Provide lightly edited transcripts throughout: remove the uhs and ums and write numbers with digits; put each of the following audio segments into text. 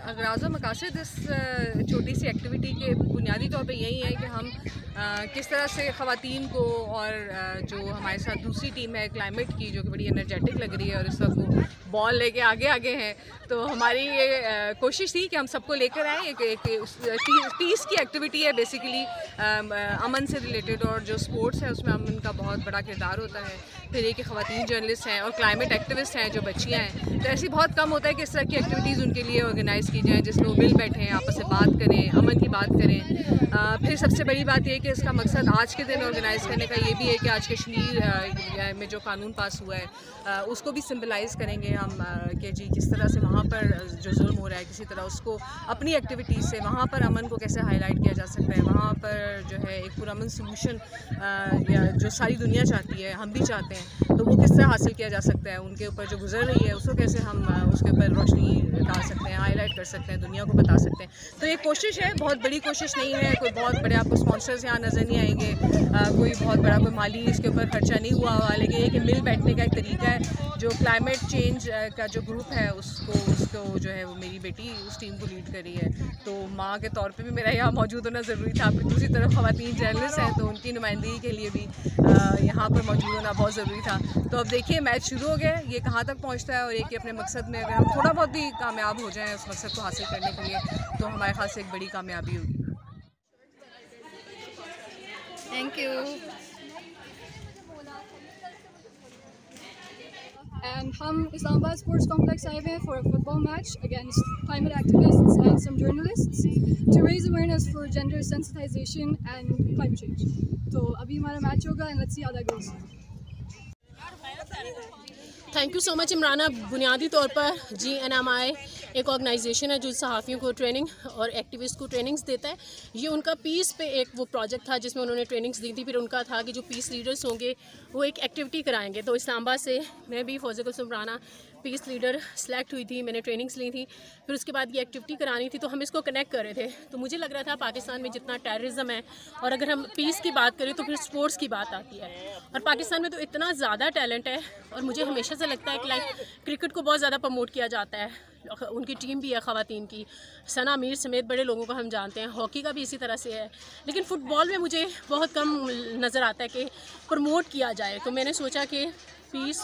अगराज़ मकासद इस छोटी सी एक्टिविटी के बुनियादी तौर पे यही है कि हम किस तरह से ख़वातीन को और जो हमारे साथ दूसरी टीम है क्लाइमेट की, जो कि बड़ी एनर्जेटिक लग रही है और इस वक्त वो बॉल लेके आगे आगे हैं, तो हमारी ये कोशिश थी कि हम सबको लेकर आएँ। एक पीस की एक्टिविटी है बेसिकली, अमन से रिलेटेड, और जो स्पोर्ट्स है उसमें अमन का बहुत बड़ा किरदार होता है। फिर ये कि ख़वातीन जर्नलिस्ट हैं और क्लाइमेट एक्टिविस्ट हैं जो बच्चियाँ हैं, तो ऐसी बहुत कम होता है कि इस तरह की एक्टिविटीज़ उनके लिए ऑर्गेनाइज़ की जाएँ जिसमें वो मिल बैठें, आपस में बात करें, अमन की बात करें। फिर सबसे बड़ी बात यह कि इसका मकसद आज के दिन ऑर्गेनाइज़ करने का ये भी है कि आज कश्मीर में जो कानून पास हुआ है उसको भी सिम्बलाइज़ करेंगे हम कि जी किस तरह से वहाँ पर जो जुल्म हो रहा है किसी तरह उसको अपनी एक्टिविटीज़ से वहाँ पर अमन को कैसे हाईलाइट किया जा सकता है, वहाँ पर जो है एक पुरअमन सलूशन जो सारी दुनिया चाहती है, हम भी चाहते हैं, तो वो किस तरह हासिल किया जा सकता है, उनके ऊपर जो गुजर रही है उसको कैसे हम उसके ऊपर रोशनी डाल सकते हैं, हाईलाइट कर सकते हैं, दुनिया को बता सकते हैं। तो ये कोशिश है, बहुत बड़ी कोशिश नहीं है, कोई बहुत बड़े आपको स्पॉन्सर्स यहाँ नज़र नहीं आएंगे, कोई बहुत बड़ा कोई माली इसके ऊपर खर्चा नहीं हुआ हुआ, लेकिन ये कि मिल बैठने का एक तरीका है। जो क्लाइमेट चेंज का जो ग्रुप है उसको जो है वो मेरी बेटी उस टीम को लीड करी है, तो माँ के तौर पे भी मेरा यहाँ मौजूद होना ज़रूरी था। फिर दूसरी तरफ ख़वातीन जर्नलिस्ट हैं तो उनकी नुमाइंदगी के लिए भी यहाँ पर मौजूद होना बहुत ज़रूरी था। तो अब देखिए मैच शुरू हो गया, ये कहाँ तक पहुँचता है, और एक अपने मकसद में अगर हम थोड़ा बहुत भी कामयाब हो जाएँ उस मकसद को हासिल करने के लिए, तो हमारे ख्याल से एक बड़ी कामयाबी होगी। Thank you. And हम इस्लामाबाद स्पोर्ट्स कॉम्प्लेक्स आए हुए हैं for a football match against climate activists and some journalists to raise awareness for gender sensitization and climate change. तो अभी हमारा मैच होगा and let's see how that goes. Thank you so much Imrana. बुनियादी तौर पर GNMI एक organisation है जो सहाफ़ियों को ट्रेनिंग और एक्टिविस्ट को ट्रेनिंग्स देता है। ये उनका पीस पे एक वो प्रोजेक्ट था जिसमें उन्होंने ट्रेनिंग्स दी थी। फिर उनका था कि जो पीस लीडर्स होंगे वो एक एक्टिविटी कराएंगे। तो इस्लामाबाद से मैं भी Fauzia Kulsoom Rana peace leader select हुई थी, मैंने ट्रेनिंग्स ली थी, फिर उसके बाद ये एक्टिविटी करानी थी, तो हम इसको कनेक्ट कर रहे थे। तो मुझे लग रहा था पाकिस्तान में जितना टेररिज्म है और अगर हम पीस की बात करें तो फिर स्पोर्ट्स की बात आती है, और पाकिस्तान में तो इतना ज़्यादा टैलेंट है। और मुझे हमेशा से लगता है कि लाइक क्रिकेट को बहुत ज़्यादा प्रमोट किया जाता है, उनकी टीम भी है ख़वातीन की, सना मीर समेत बड़े लोगों को हम जानते हैं, हॉकी का भी इसी तरह से है, लेकिन फ़ुटबॉल में मुझे बहुत कम नज़र आता है कि प्रमोट किया जाए। तो मैंने सोचा कि पीस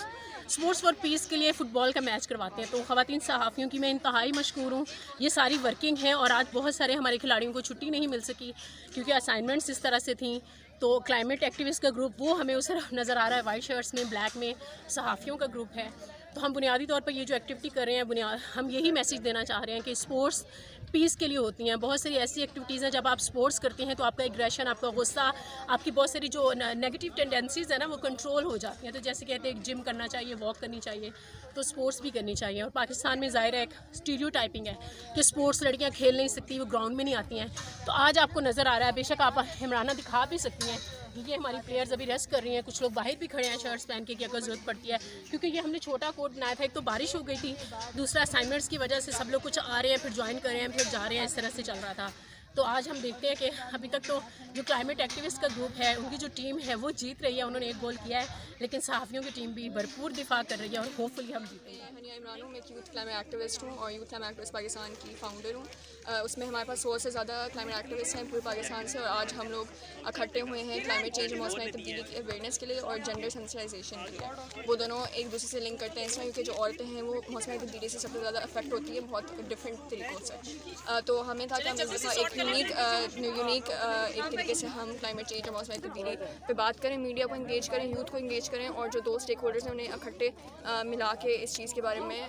स्पोर्ट्स फॉर पीस के लिए फ़ुटबॉल का मैच करवाते हैं। तो ख़वातीन सहाफ़ियों की मैं इंतहाई मशकूर हूँ, ये सारी वर्किंग है और आज बहुत सारे हमारे खिलाड़ियों को छुट्टी नहीं मिल सकी क्योंकि असाइनमेंट्स इस तरह से थी। तो क्लाइमेट एक्टिविस्ट का ग्रुप वो हमें उस नज़र आ रहा है, वाइट शर्ट्स में ब्लैक में सहाफ़ियों का ग्रुप है। तो हम बुनियादी तौर पर ये जो एक्टिविटी कर रहे हैं हम यही मैसेज देना चाह रहे हैं कि स्पोर्ट्स पीस के लिए होती हैं। बहुत सारी ऐसी एक्टिविटीज़ हैं जब आप स्पोर्ट्स करते हैं तो आपका एग्रेशन, आपका गुस्सा, आपकी बहुत सारी जो नेगेटिव टेंडेंसीज़ है ना वो कंट्रोल हो जाती हैं। तो जैसे कहते हैं जिम करना चाहिए, वॉक करनी चाहिए, तो स्पोर्ट्स भी करनी चाहिए। और पाकिस्तान में ज़ाहिर है एक स्टीरियोटाइपिंग है कि स्पोर्ट्स लड़कियाँ खेल नहीं सकती, वो ग्राउंड में नहीं आती हैं। तो आज आपको नज़र आ रहा है, बेशक आप इमराना दिखा भी सकती हैं, ये हमारी प्लेयर्स अभी रेस्ट कर रही हैं, कुछ लोग बाहर भी खड़े हैं शर्ट्स पहन के कि अगर ज़रूरत पड़ती है, क्योंकि ये हमने छोटा कोट बनाया था। एक तो बारिश हो गई थी, दूसरा असाइनमेंट्स की वजह से सब लोग कुछ आ रहे हैं फिर ज्वाइन कर रहे हैं फिर जा रहे हैं, इस तरह से चल रहा था। तो आज हम देखते हैं कि अभी तक तो जो क्लाइमेट एक्टिविस्ट का ग्रुप है उनकी जो टीम है वो जीत रही है, उन्होंने एक गोल किया है, लेकिन सहाफ़ियों की टीम भी भरपूर दिफा कर रही है और होपफुली हम जीतेंगे। हनिया इमरान हूँ, मैं यूथ क्लाइमेट एक्टिविस्ट हूँ और यूथ क्लाइमेट एक्टिविस्ट पाकिस्तान की फाउंडर हूँ। उसमें हमारे पास 100 से ज़्यादा क्लाइमेट एक्टिविस्ट हैं पूरे पाकिस्तान से, और आज हम लोग इकट्ठे हुए हैं क्लाइमेट चेंज और मौसमी तब्दीली की अवेयरनेस के लिए और जेंडर सेंसिटाइजेशन के लिए। वो दोनों एक दूसरे से लिंक करते हैं इसमें, क्योंकि जो औरतें हैं वो मौसमी तब्दीली से सबसे ज़्यादा अफेक्ट होती है बहुत डिफरेंट तरीक़ों से। तो हमें था कि हम एक यूनिक एक तरीके से हम क्लाइमेट चेंज और मौसमी तब्दीली पे बात करें, मीडिया को इंगेज करें, यूथ को इंगेज करें, और जो दो स्टेक होल्डर्स हैं उन्हें इकट्ठे मिला के इस चीज़ के बारे में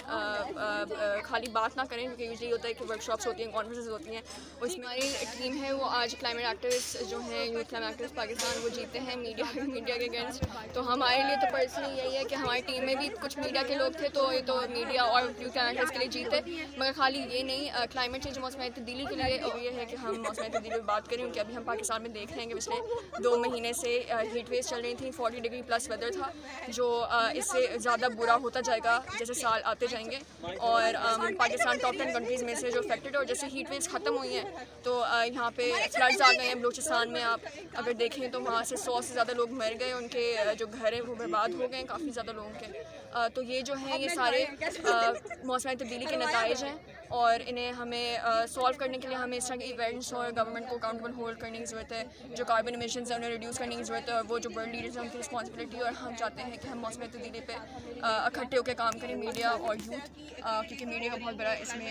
खाली बात ना करें, क्योंकि यूजली होता है कि वर्कशॉप्स होती हैं, कॉन्फ्रेंसेस होती हैं। उसमें हमारी टीम है वो आज क्लाइमेट एक्टिविस्ट जो हैं यूथ क्लाइमेट एक्टिविस्ट पाकिस्तान वो जीते हैं मीडिया के अगेंस्ट। तो हमारे लिए तो पर्सनली यही है कि हमारी टीम में भी कुछ मीडिया के लोग थे, तो ये तो मीडिया और यूथ क्लाइमेट एक्टिविस्ट के लिए जीते, मगर खाली ये नहीं, क्लाइमेट चेंज और मौसमी तब्दीली के लिए ये है कि हम मौसम तब्दीली पर बात करें, क्योंकि अभी हम पाकिस्तान में देख रहे हैं कि पिछले 2 महीने से हीट वेव्स चल रही थी, 40 डिग्री प्लस वेदर था, जो इससे ज़्यादा बुरा होता जाएगा जैसे साल आते जाएंगे। और पाकिस्तान टॉप 10 कंट्रीज़ में से जो अफेक्टेड, और जैसे हीट वेव्स ख़त्म हुई हैं तो यहाँ पे फ्लड्स आ गए हैं। बलूचिस्तान में आप अगर देखें तो वहाँ से 100 से ज़्यादा लोग मर गए, उनके जो घर हैं वो बर्बाद हो गए काफ़ी ज़्यादा लोगों के। तो ये जो है ये सारे मौसम तब्दीली के नताइज हैं, और इन्हें हमें सॉल्व करने के लिए हमें इस तरह के इवेंट्स और गवर्नमेंट को अकाउंटेबल होल्ड करने की ज़रूरत है। जो कार्बन एमिशंस हैं उन्हें रिड्यूस करने की ज़रूरत है, और वो जो वर्ल्ड लीडर्स हैं उनकी रिस्पॉन्सिबिलिटी। और हम चाहते हैं कि हम मौसम तब्दीली पे इकट्ठे होकर काम करें, मीडिया और यूथ, क्योंकि मीडिया का बहुत बड़ा इसमें